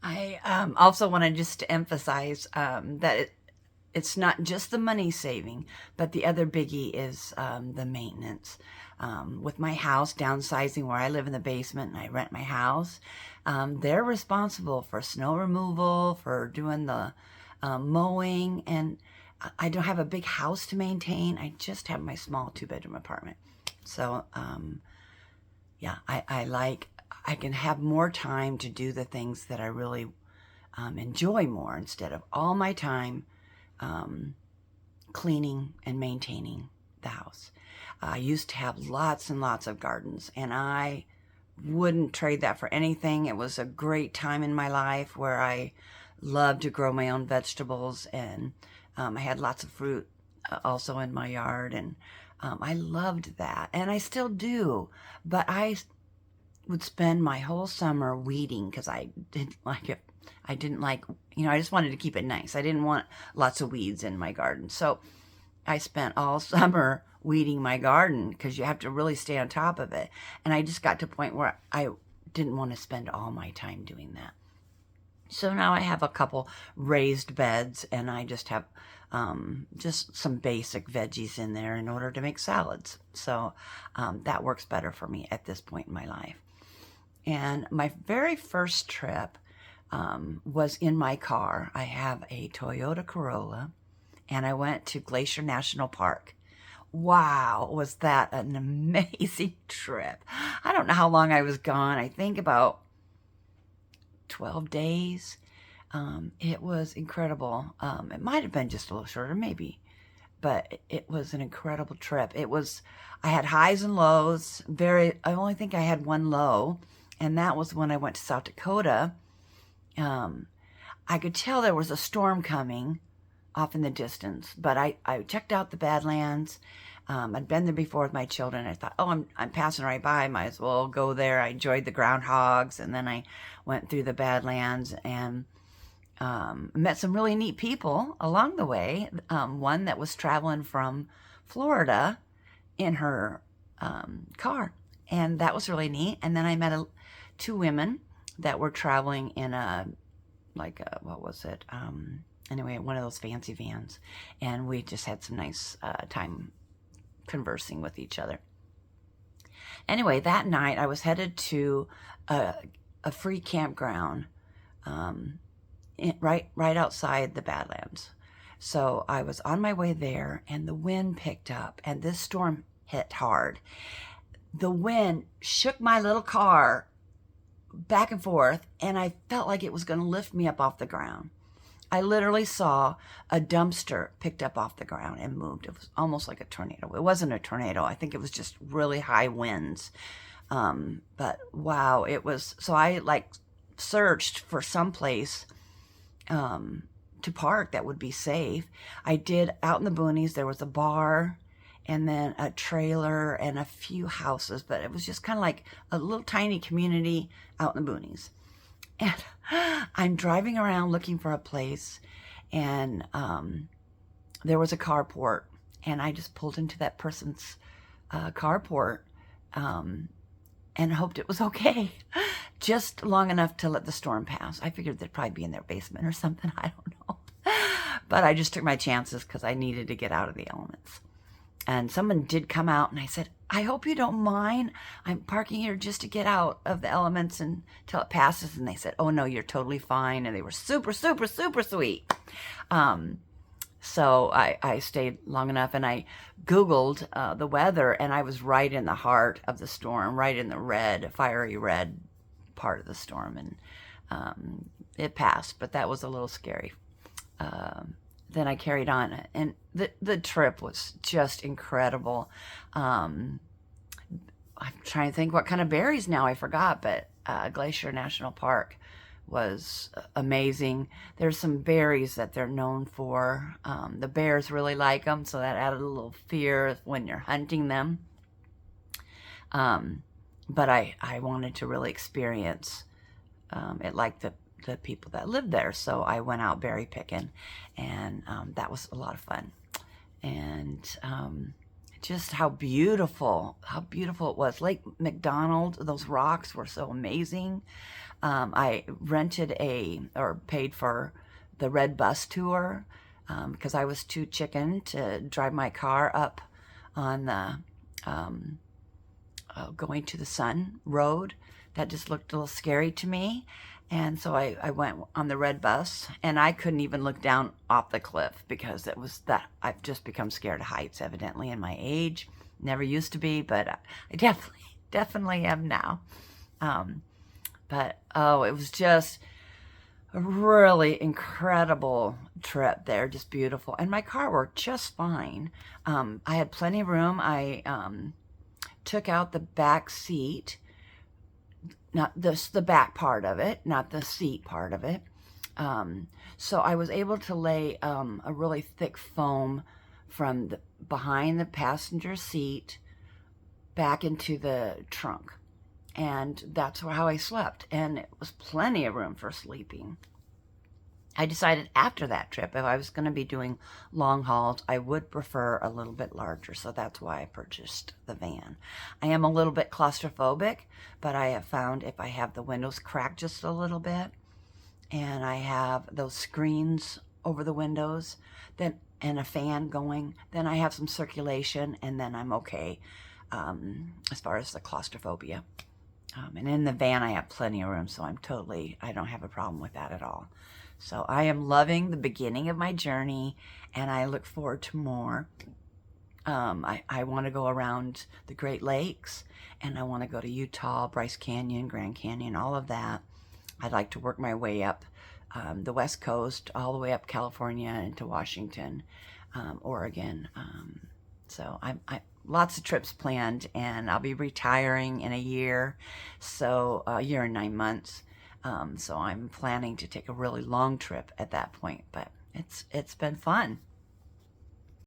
I also wanted just to emphasize that it's not just the money saving, but the other biggie is the maintenance. With my house downsizing where I live in the basement and I rent my house, they're responsible for snow removal, for doing the mowing, and I don't have a big house to maintain. I just have my small 2-bedroom apartment. So, yeah, I can have more time to do the things that I really enjoy more instead of all my time um, cleaning and maintaining the house. I used to have lots and lots of gardens, and I wouldn't trade that for anything. It was a great time in my life where I loved to grow my own vegetables, and I had lots of fruit also in my yard, and I loved that, and I still do. But I would spend my whole summer weeding because I didn't like it. I didn't like, I just wanted to keep it nice. I didn't want lots of weeds in my garden. So I spent all summer weeding my garden because you have to really stay on top of it. And I just got to a point where I didn't want to spend all my time doing that. So now I have a couple raised beds, and I just have just some basic veggies in there in order to make salads. So that works better for me at this point in my life. And my very first trip was in my car. I have a Toyota Corolla, and I went to Glacier National Park. Wow, was that an amazing trip. I don't know how long I was gone. I think about 12 days. It was incredible. It might have been just a little shorter, maybe, but it was an incredible trip. I had highs and lows. I only think I had one low, and that was when I went to South Dakota. I could tell there was a storm coming off in the distance, but I checked out the Badlands. I'd been there before with my children. I thought, oh, I'm passing right by. Might as well go there. I enjoyed the groundhogs, and then I went through the Badlands and met some really neat people along the way. One that was traveling from Florida in her car, and that was really neat. And then I met two women that were traveling in what was it? Anyway, one of those fancy vans, and we just had some nice time conversing with each other. Anyway, that night I was headed to a free campground right outside the Badlands. So I was on my way there, and the wind picked up, and this storm hit hard. The wind shook my little car back and forth, and I felt like it was going to lift me up off the ground. I literally saw a dumpster picked up off the ground and moved. It was almost like a tornado. It wasn't a tornado. I think it was just really high winds. But wow, it was, so I searched for some place to park that would be safe. I did. Out in the boonies, there was a bar and then a trailer and a few houses, but it was just kind of like a little tiny community out in the boonies. And I'm driving around looking for a place, and there was a carport, and I just pulled into that person's carport and hoped it was okay. Just long enough to let the storm pass. I figured they'd probably be in their basement or something. I don't know. But I just took my chances because I needed to get out of the elements. And someone did come out, and I said, I hope you don't mind. I'm parking here just to get out of the elements until it passes. And they said, oh, no, you're totally fine. And they were super, super, super sweet. So I stayed long enough, and I Googled the weather, and I was right in the heart of the storm, right in the fiery red part of the storm. And it passed, but that was a little scary. Then I carried on, and the trip was just incredible. I'm trying to think what kind of berries now. I forgot, but Glacier National Park was amazing. There's some berries that they're known for. The bears really like them, so that added a little fear when you're hunting them. But I wanted to really experience it like the people that lived there. So I went out berry picking, and that was a lot of fun. And just how beautiful it was. Lake McDonald, those rocks were so amazing. I rented or paid for the Red Bus tour because I was too chicken to drive my car up on the going to the Sun Road. That just looked a little scary to me. And so I went on the Red Bus, and I couldn't even look down off the cliff because it was that I've just become scared of heights, evidently, in my age. Never used to be, but I definitely am now. But oh, it was just a really incredible trip there, just beautiful. And my car worked just fine. I had plenty of room. I took out the back seat, not the back part of it, not the seat part of it. So I was able to lay a really thick foam from behind the passenger seat back into the trunk. And that's how I slept. And it was plenty of room for sleeping. I decided after that trip, if I was going to be doing long hauls, I would prefer a little bit larger. So that's why I purchased the van. I am a little bit claustrophobic, but I have found if I have the windows cracked just a little bit and I have those screens over the windows then and a fan going, then I have some circulation and then I'm okay as far as the claustrophobia. And in the van, I have plenty of room, so I don't have a problem with that at all. So I am loving the beginning of my journey, and I look forward to more. I want to go around the Great Lakes, and I want to go to Utah, Bryce Canyon, Grand Canyon, all of that. I'd like to work my way up the West Coast, all the way up California into Washington, Oregon. So lots of trips planned, and I'll be retiring in a year and 9 months. So I'm planning to take a really long trip at that point, but it's been fun.